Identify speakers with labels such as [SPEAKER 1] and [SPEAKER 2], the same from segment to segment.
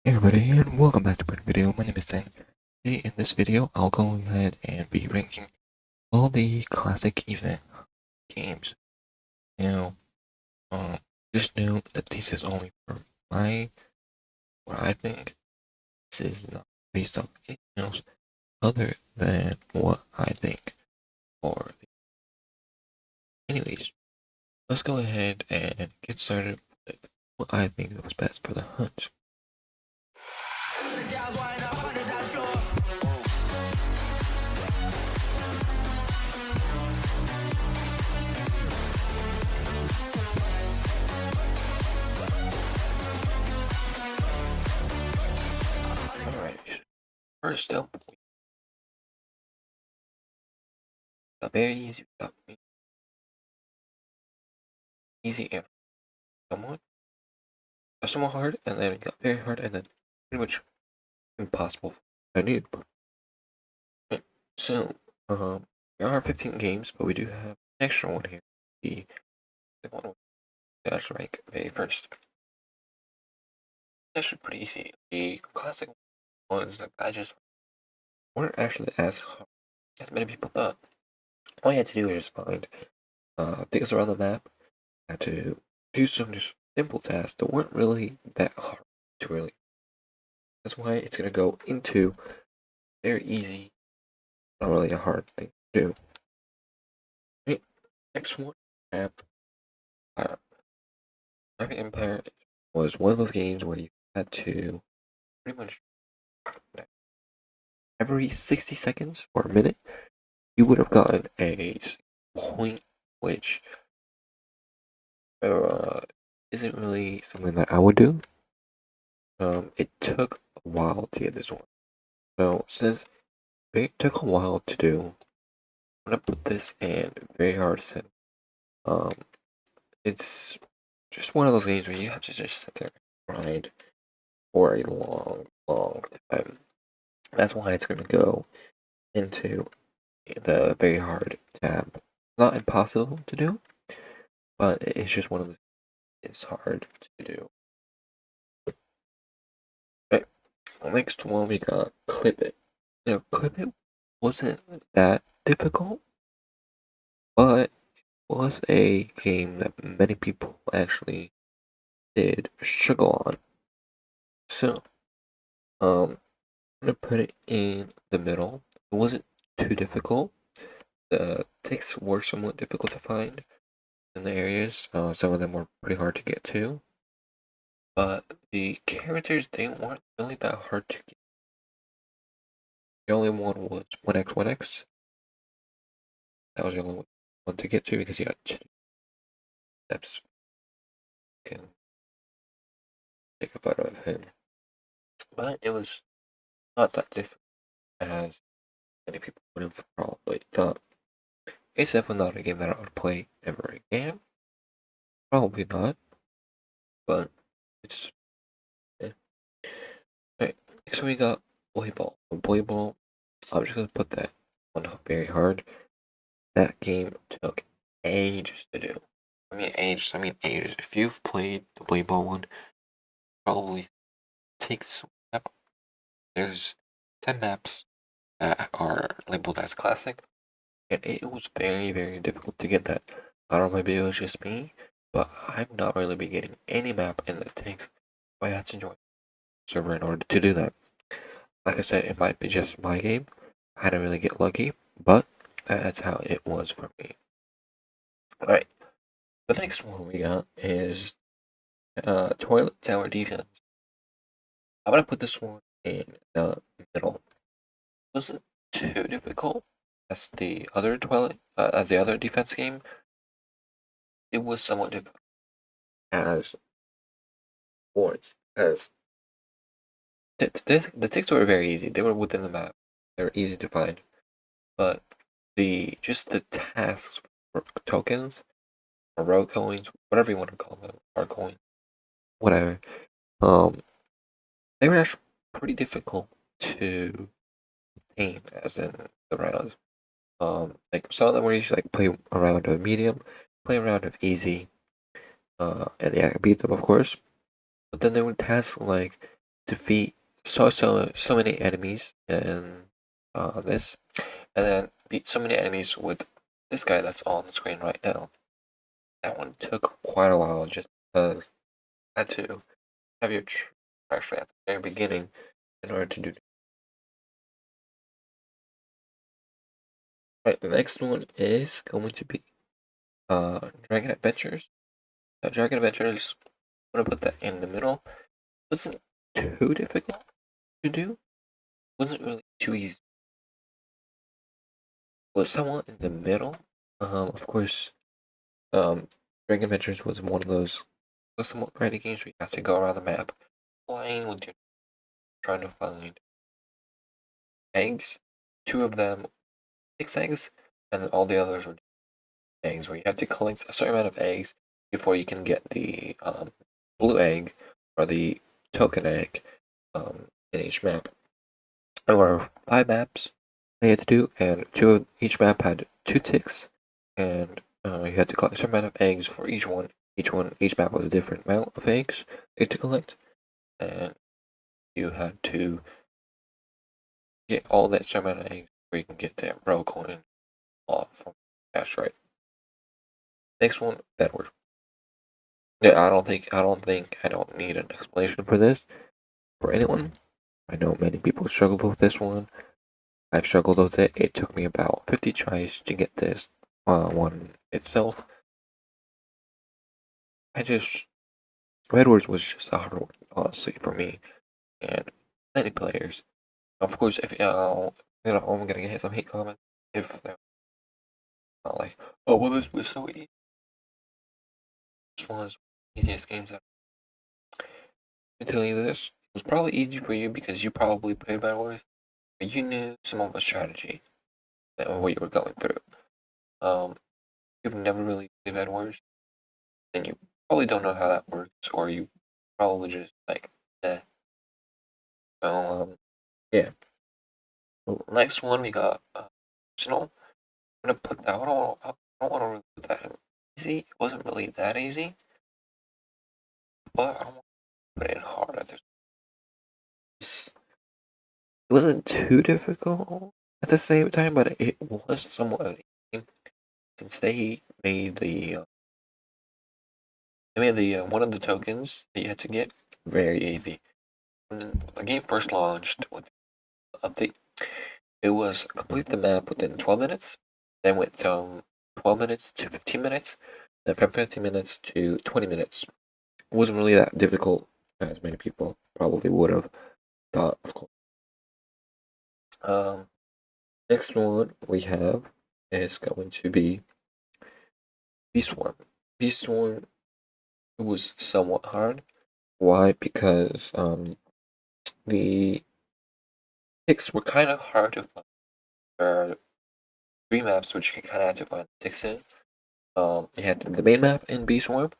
[SPEAKER 1] Hey everybody, and welcome back to another video. My name is Dan. Today in this video, I'll go ahead and be ranking all the classic event games. Now, um, just know that this is only for what I think. This is not based on anything else other than what I think. Anyways, let's go ahead and get started with what I think was best for the hunt. Alright, first up, a very easy and somewhat somewhat hard, and then it got very hard, and then pretty much impossible for a noob. Okay, so, there are 15 games, but we do have an extra one here. The one that's rank very first. Actually pretty easy. The classic ones that I just weren't actually as hard as many people thought. All you had to do was just find things around the map. You had to do some just simple tasks that weren't really that hard to really. That's why it's gonna go into very easy, not really a hard thing to do. Right. Next one, map. Uh, Dragon Empire was one of those games where you had to pretty much every 60 seconds or a minute, you would have gotten a point, which uh, isn't really something that I would do. It took a while to get this one. So since it took a while to do, I'm gonna put this in very hard set. Um, it's just one of those games where you have to just sit there and grind for a long, long time. That's why it's gonna go into the very hard tab. Not impossible to do, but it's just one of the. It's hard to do. Okay, next one we got Clip It. Clip It wasn't that difficult, but it was a game that many people actually did struggle on. So, I'm gonna put it in the middle. It wasn't too difficult. The ticks were somewhat difficult to find in the areas. Some of them were pretty hard to get to, but the characters they weren't really that hard to get. The only one was 1x1x. That was the only one to get to because you got 2 steps. You can take a photo of him, but it was not that difficult as many people would have probably thought. It's definitely not a game that I would play ever again. Probably not, but it's yeah. Alright, next we got volleyball. Volleyball, I'm just gonna put that one very hard. That game took ages to do. I mean ages. If you've played the volleyball one, probably takes map. There's 10 maps that are labeled as classic, and it was very, very difficult to get that. I don't know, maybe it was just me, but I've not really been getting any map, and it takes. I have to join the server in order to do that. Like I said, it might be just my game. I didn't really get lucky, but that's how it was for me. Alright, the next one we got is Toilet Tower Defense. I'm gonna put this one in the middle. It wasn't too difficult as the other defense game. It was somewhat difficult as points, as the ticks were very easy. They were within the map. They were easy to find, but the tasks for tokens or row coins, whatever you want to call them, or coin, whatever. Um, they were actually pretty difficult to obtain, as in the rounds. Like some of them were usually like play a round of medium, play a round of easy, and yeah, beat them of course. But then there were tasks like defeat so many enemies in this, and then beat so many enemies with this guy that's on the screen right now. That one took quite a while just because I had to have your actually at the very beginning in order to do. Right, the next one is going to be Dragon Adventures. Dragon Adventures, I'm gonna put that in the middle. Wasn't too difficult to do. Wasn't really too easy. Was somewhat in the middle. Of course, um, Dragon Adventures was one of those somewhat grindy games where you have to go around the map, flying with your trying to find eggs. Two of them, 6 eggs, and then all the others are eggs. Where you have to collect a certain amount of eggs before you can get the blue egg or the token egg in each map. There were 5 maps they had to do, and each map had 2 ticks, and you had to collect a certain amount of eggs for each one. Each map was a different amount of eggs you had to collect, and you had to get all that certain amount of eggs before you can get that row coin off from cash right. Next one, Bedwars. Yeah, I don't need an explanation for this for anyone. I know many people struggle with this one. I've struggled with it. It took me about 50 tries to get this one itself. Bedwars was just a hard one, honestly, for me and many players. Of course, if I'm gonna get some hate comments if they're not like, oh well, this was so easy. This one was the easiest games ever. I'm telling you this, it was probably easy for you because you probably played Bad Wars, but you knew some of the strategy and what you were going through. Um, you've never really played Bad Wars, then you probably don't know how that works, or you probably just like, eh. So, yeah. So, next one we got Arsenal. I'm gonna put that. I don't want to really put that in easy. It wasn't really that easy, but I want to put it in hard. It wasn't too difficult at the same time, but it was somewhat of a game since they made the one of the tokens that you had to get very easy. When the game first launched with the update, it was complete the map within 12 minutes, then went from 12 minutes to 15 minutes, then from 15 minutes to 20 minutes. It wasn't really that difficult as many people probably would have thought, of course. Um, Next one we have is going to be Beast Swarm. Beast Swarm was somewhat hard. Why? Because the ticks were kind of hard to find. There are 3 maps which you kind of had to find ticks in. You had the main map in Beast Swarm.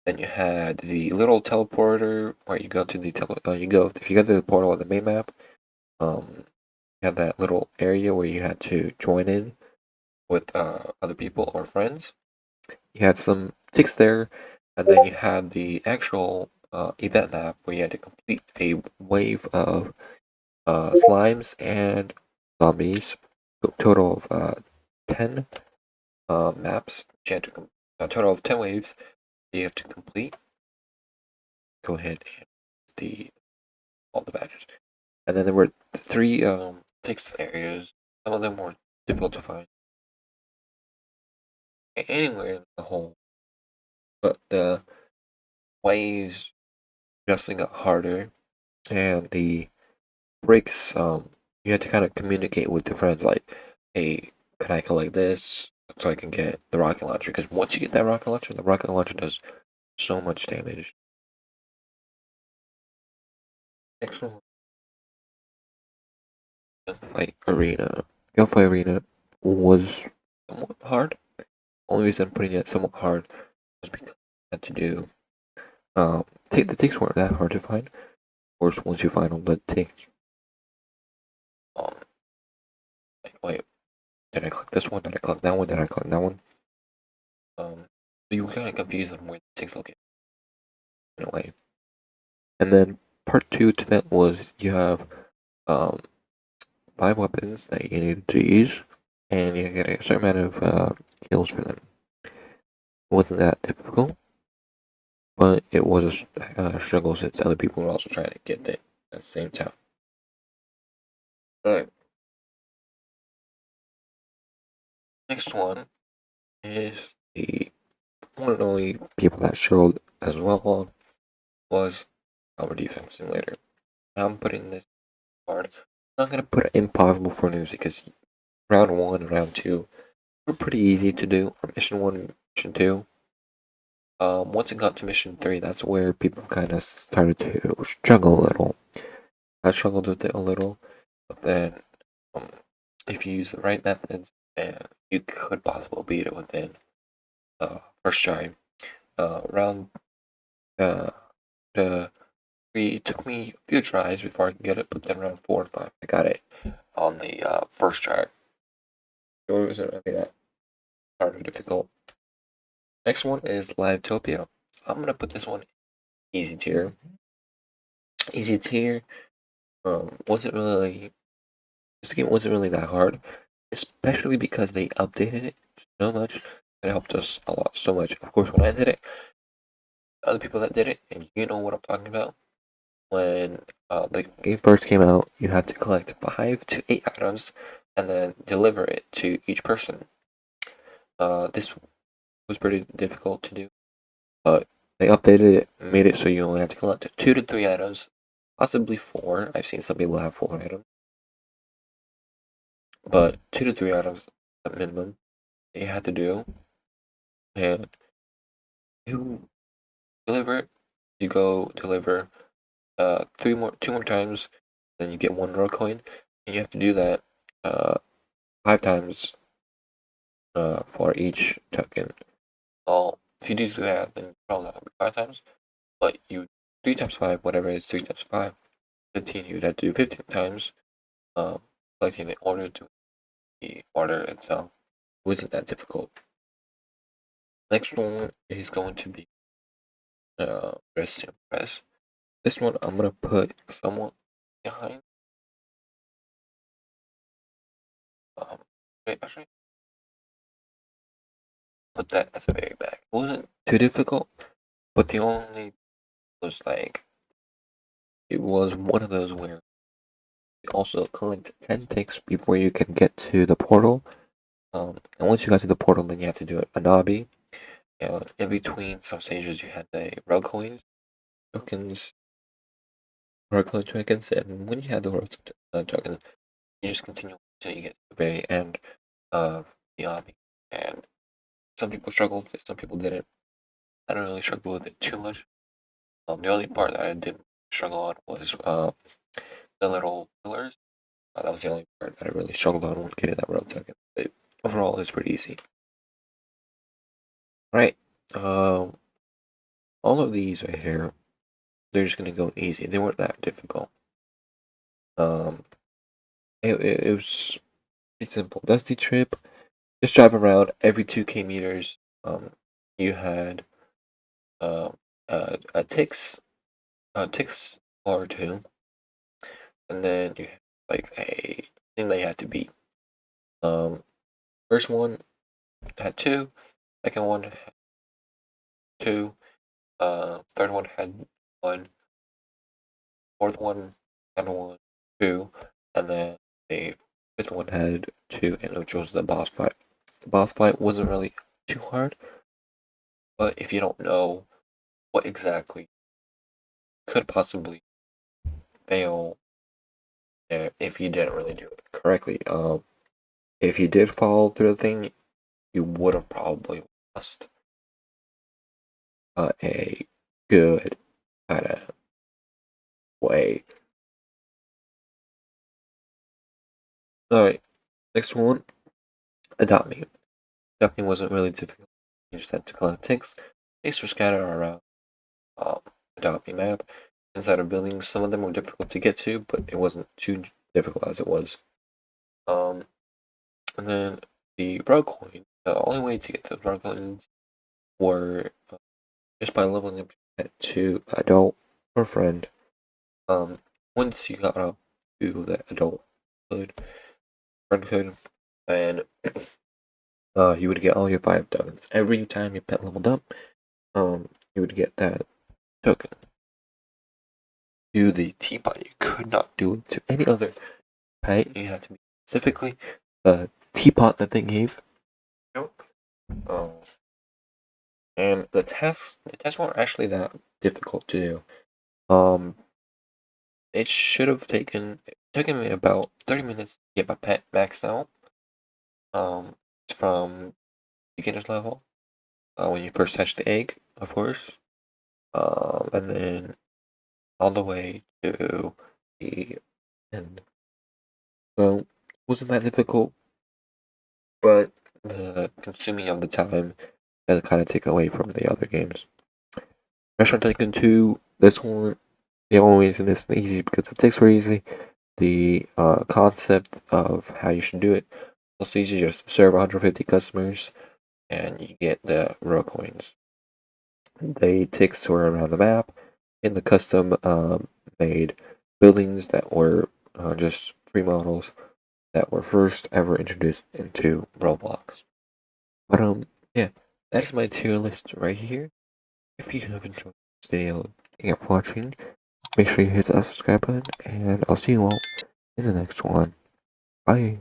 [SPEAKER 1] Then you had the little teleporter where you go to the if you go to the portal on the main map. You had that little area where you had to join in with other people or friends. You had some ticks there, and then you had the actual event map where you had to complete a wave of slimes and zombies. Total of 10 maps. You had to a total of 10 waves you have to complete. Go ahead and the all the badges. And then there were 3 ticks areas. Some of them were difficult to find anywhere in the whole, but the waves just got harder, and the breaks, you had to kind of communicate with your friends, like, hey, can I collect this so I can get the rocket launcher? Because once you get that rocket launcher, the rocket launcher does so much damage. Next one, Gunfight Arena. Gunfight Arena was somewhat hard. Only reason I'm putting it somewhat hard was because I had to do. The ticks weren't that hard to find. Of course, once you find them, the tick. Um, like, wait, did I click this one? Did I click that one? Did I click that one? You were kind of confused on where the ticks located in a way. And then part two to that was you have um 5 weapons that you need to use, and you get a certain amount of kills for them. It wasn't that difficult, but it was a struggle since other people were also trying to get it at the same time. But next one is the one and only people that struggled as well on was our defense simulator. I'm putting this hard. I'm not gonna put it impossible for news because round one and round two were pretty easy to do. Or mission one, mission two. Once it got to mission three, that's where people kind of started to struggle a little. I struggled with it a little, but then um, if you use the right methods, you could possibly beat it within first try. Round the it took me a few tries before I could get it, but then round 4 and 5, I got it on the first try. So it wasn't really that hard or difficult. Next one is Livetopia. I'm gonna put this one easy tier. Easy tier. Wasn't really this game wasn't really that hard, especially because they updated it so much. It helped us a lot, so much. Of course, when I did it, other people that did it, and you know what I'm talking about. When the game first came out, you had to collect 5 to 8 items and then deliver it to each person. This was pretty difficult to do, but they updated it, made it so you only had to collect 2 to 3 items, possibly 4. I've seen some people have 4 items, but 2 to 3 items at minimum that you had to do, and you deliver it. You go deliver 2 more times, then you get 1 road coin, and you have to do that 5 times for each token. Well, if you do that, then probably that would be 5 times. But you 3 times 5, whatever it is, 3 times 5, 15. You'd have to do 15 times, collecting the order to the order itself. It wasn't that difficult. Next one is going to be Rest to Impress. This one I'm gonna put somewhat behind. Wait, actually, put that at the very back. It wasn't too difficult, but the only was like it was one of those where you also collect 10 ticks before you can get to the portal. And once you got to the portal, then you have to do a obby. In between some stages, you had the rogue coins, tokens, rogue coin tokens, and when you had the rogue tokens, you just continue until you get to the very end of the obby. And some people struggled, some people didn't. I don't really struggle with it too much. The only part that I didn't struggle on was the little pillars. That was the only part that I really struggled on when getting that rogue token. But overall, it was pretty easy. Right. All of these right here, they're just gonna go easy. They weren't that difficult. Um, it was pretty simple. Dusty trip. Just drive around every 2K meters. You had a ticks or two, and then you had like a thing that you had to beat. Um, first one had two. Second one had two. Third one had one. Fourth one had one, two, and then the fifth one had two, and which was the boss fight. The boss fight wasn't really too hard, but if you don't know what exactly could possibly fail if you didn't really do it correctly, if you did follow through the thing, you would have probably lost a good kind of way. Alright, next one, Adopt Me. Adopt Me wasn't really difficult. You just had to collect ticks. Ticks were scattered around um, Adopt Me map inside of buildings. Some of them were difficult to get to, but it wasn't too difficult as it was. And then the rogue coin. The only way to get the rogue coins were just by leveling up to adult or friend. Once you got up to the adulthood, friendhood, then you would get all your 5 tokens. Every time your pet leveled up, you would get that token. To the teapot, you could not do it to any other pet. You had to be specifically the teapot that they gave. Um, and the tests weren't actually that difficult to do. It should have taken me about 30 minutes to get my pet maxed out. From beginner's level, when you first hatch the egg, of course, and then all the way to the end. So it wasn't that difficult, but the consuming of the time does kind of take away from the other games. Restaurant Tycoon 2, this one, the only reason it's easy because the ticks were easy. The concept of how you should do it also easy, just serve 150 customers and you get the raw coins. The ticks were around the map in the custom made buildings that were just free models that were first ever introduced into Roblox. But yeah, that's my tier list right here. If you have enjoyed this video, thank you for watching. Make sure you hit the subscribe button, and I'll see you all in the next one. Bye.